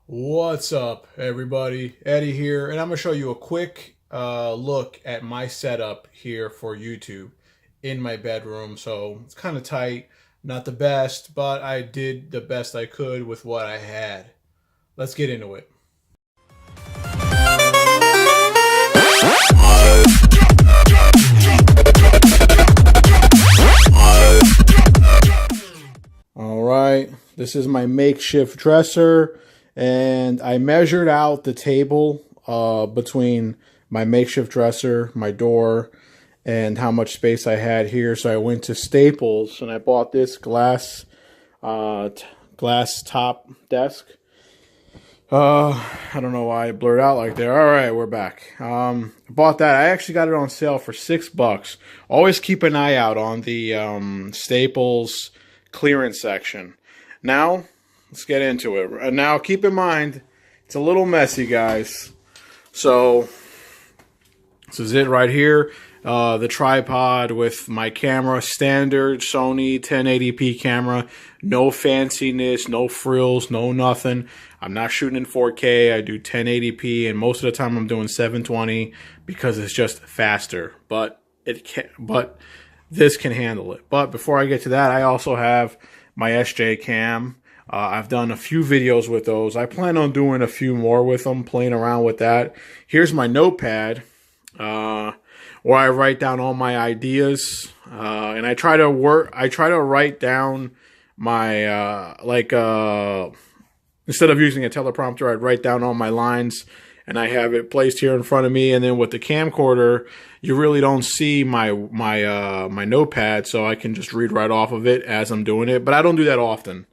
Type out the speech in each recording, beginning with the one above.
What's up, everybody? Eddie here, and I'm going to show you a quick look at my setup here for YouTube in my bedroom. So it's kind of tight, not the best, but I did the best I could with what I had. Let's get into it. All right, this is my makeshift dresser, and I measured out the table between my makeshift dresser, my door, and how much space I had here. So I went to Staples and I bought this glass top desk. I don't know why it blurred out like that. All right, we're back. Bought that. I actually got it on sale for $6. Always keep an eye out on the Staples clearance section. Now, let's get into it. Now, keep in mind, it's a little messy, guys. So, this is it right here. The tripod with my camera, standard Sony 1080p camera. No fanciness, no frills, no nothing. I'm not shooting in 4K. I do 1080p, and most of the time I'm doing 720 because it's just faster. But this can handle it. But before I get to that, I also have my SJ Cam. I've done a few videos with those. I plan on doing a few more with them, playing around with that. Here's my notepad, where I write down all my ideas, and I try to write down my instead of using a teleprompter, I'd write down all my lines, and I have it placed here in front of me. And then with the camcorder, you really don't see my notepad, so I can just read right off of it as I'm doing it. But I don't do that often.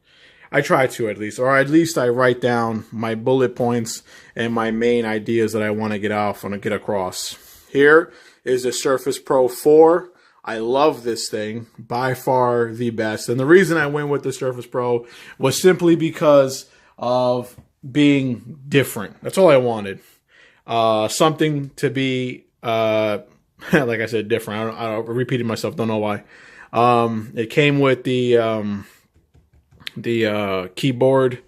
I try to, at least, or at least I write down my bullet points and my main ideas that I want to get across. Here is the Surface Pro 4. I love this thing, by far the best. And the reason I went with the Surface Pro was simply because of being different. That's all I wanted. Something to be, like I said, different. I repeated myself, don't know why. It came with the keyboard.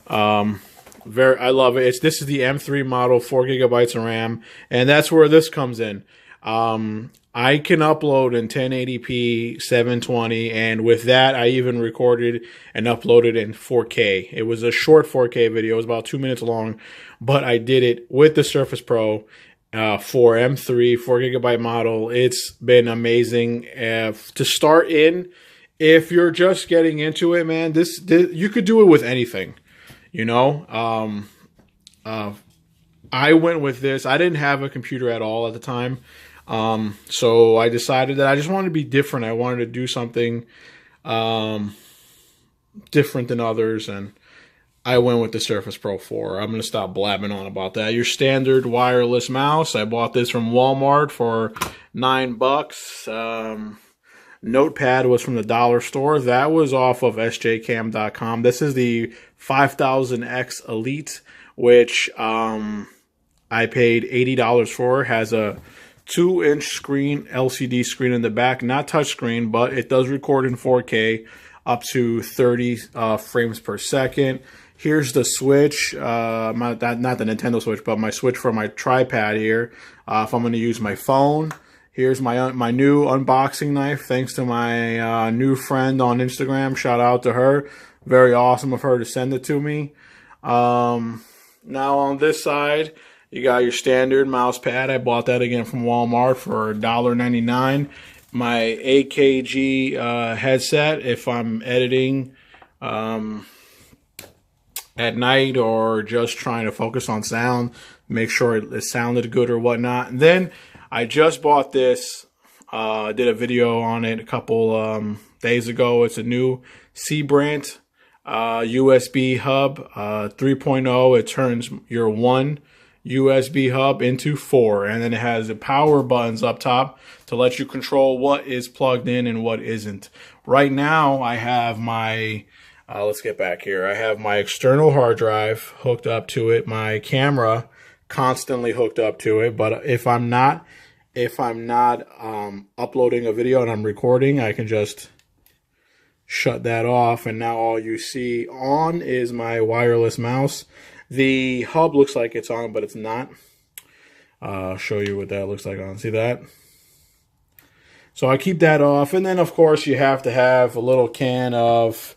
I love it. This is the M3 model, 4 gigabytes of RAM, and that's where this comes in. I can upload in 1080p, 720, and with that, I even recorded and uploaded in 4K. It was a short 4K video. It was about 2 minutes long, but I did it with the Surface Pro 4 M3, 4 gigabyte model. It's been amazing. To start in, if you're just getting into it, man, this you could do it with anything, you know. I went with this. I didn't have a computer at all at the time. So I decided that I just wanted to be different. I wanted to do something different than others, and I went with the Surface Pro 4. I'm going to stop blabbing on about that. Your standard wireless mouse. I bought this from Walmart for $9. Notepad was from the dollar store. That was off of sjcam.com. This is the 5000X Elite, which I paid $80 for. Has a 2-inch screen, LCD screen in the back, not touchscreen, but it does record in 4K up to 30 frames per second. Here's the switch, not the Nintendo Switch, but my switch for my tripod here. If I'm going to use my phone, here's my new unboxing knife, thanks to my new friend on Instagram. Shout out to her. Very awesome of her to send it to me. Now on this side, you got your standard mouse pad. I bought that again from Walmart for $1.99. My AKG headset, if I'm editing at night or just trying to focus on sound, make sure it sounded good or whatnot. And then I just bought this, did a video on it a couple days ago. It's a new C-Brand USB hub 3.0. It turns your one USB hub into 4, and then it has the power buttons up top to let you control what is plugged in and what isn't. Right now I have my let's get back here. I have my external hard drive hooked up to it, my camera constantly hooked up to it, but if I'm not uploading a video and I'm recording, I can just shut that off, and now all you see on is my wireless mouse The hub looks like it's on, but it's not. I'll show you what that looks like on. See that? So I keep that off. And then, of course, you have to have a little can of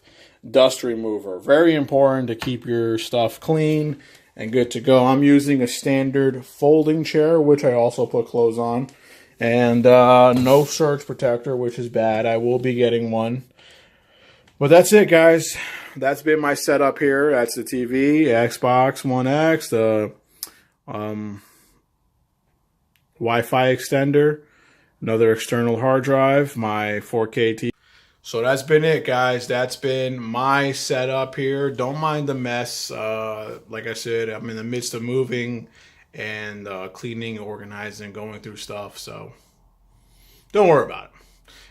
dust remover. Very important to keep your stuff clean and good to go. I'm using a standard folding chair, which I also put clothes on. And no surge protector, which is bad. I will be getting one. But that's it, guys. That's been my setup here. That's the TV, Xbox One X, the Wi-Fi extender, another external hard drive, my 4K TV. So that's been it, guys. That's been my setup here. Don't mind the mess. Like I said, I'm in the midst of moving and cleaning, organizing, going through stuff. So don't worry about it.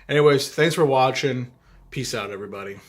Anyways, thanks for watching. Peace out, everybody.